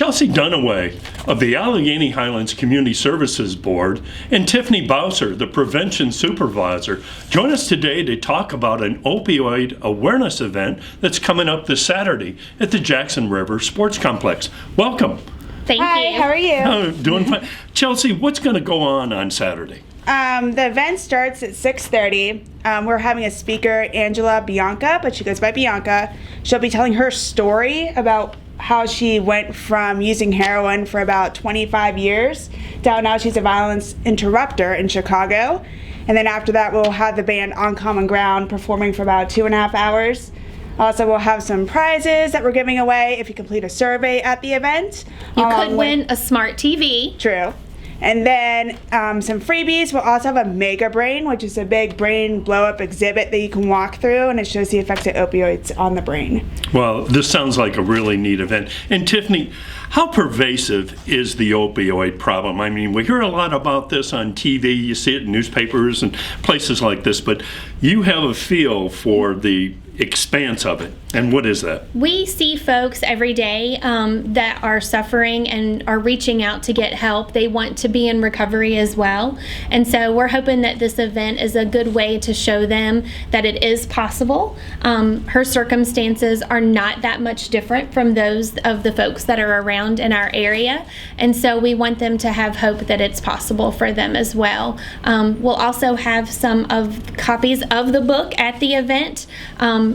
Chelsea Dunaway of the Alleghany Highlands Community Services Board and Tiffany Bowser, the Prevention Supervisor, join us today to talk about an opioid awareness event that's coming up this Saturday at the Jackson River Sports Complex. Welcome. Thank Hi, you. How are you? Oh, doing fine. Chelsea, what's going to go on Saturday? The event starts at 6:30. We're having a speaker, Angalia Bianca, but she goes by Bianca. She'll be telling her story about how she went from using heroin for about 25 years to now she's a violence interrupter in Chicago. And then after that, we'll have the band On Common Ground performing for about 2.5 hours. Also, we'll have some prizes that we're giving away if you complete a survey at the event. You could win a smart TV. True. And then some freebies. We'll also have a Mega Brain, which is a big brain blow-up exhibit that you can walk through, and it shows the effects of opioids on the brain. Well, this sounds like a really neat event. And Tiffany, how pervasive is the opioid problem? I mean, we hear a lot about this on TV. You see it in newspapers and places like this, but you have a feel for the expanse of it. And what is that? We see folks every day that are suffering and are reaching out to get help. They want to be in recovery as well. And so we're hoping that this event is a good way to show them that it is possible. Her circumstances are not that much different from those of the folks that are around in our area. And so we want them to have hope that it's possible for them as well. We'll also have some of copies of the book at the event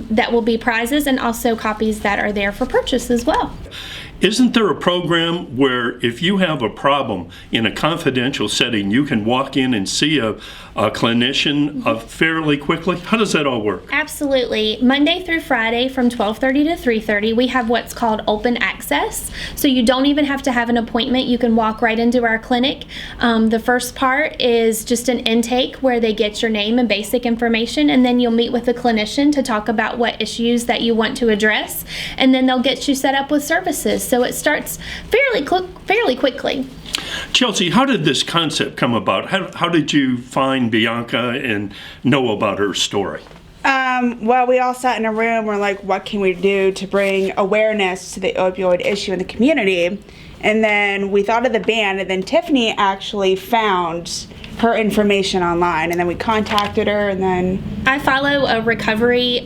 that will be prizes, and also copies that are there for purchase as well. Isn't there a program where if you have a problem in a confidential setting, you can walk in and see a clinician fairly quickly? How does that all work? Absolutely. Monday through Friday from 12:30 to 3:30, we have what's called open access. So you don't even have to have an appointment. You can walk right into our clinic. The first part is just an intake where they get your name and basic information, and then you'll meet with a clinician to talk about what issues that you want to address, and then they'll get you set up with services. So it starts fairly quickly. Chelsea, how did this concept come about? How did you find Bianca and know about her story? Well, we all sat in a room. We're like, what can we do to bring awareness to the opioid issue in the community? And then we thought of the band, and then Tiffany actually found her information online, and then we contacted her, and then... I follow a recovery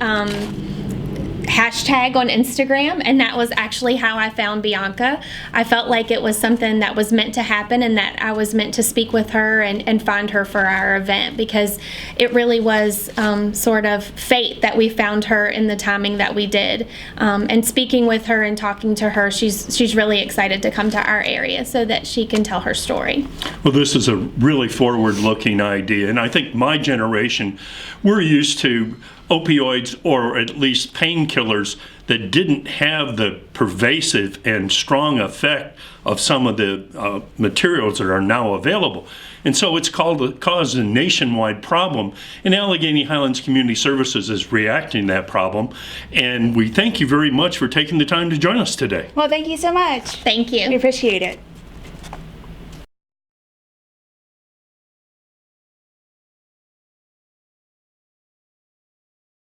hashtag on Instagram, and that was actually how I found Bianca. I felt like it was something that was meant to happen, and that I was meant to speak with her and find her for our event, because it really was sort of fate that we found her in the timing that we did. And speaking with her and talking to her, she's really excited to come to our area so that she can tell her story. Well, this is a really forward-looking idea, and I think my generation, we're used to opioids, or at least painkillers, that didn't have the pervasive and strong effect of some of the materials that are now available. And so it's caused a nationwide problem, and Alleghany Highlands Community Services is reacting to that problem. And we thank you very much for taking the time to join us today. Well, thank you so much. Thank you. We appreciate it.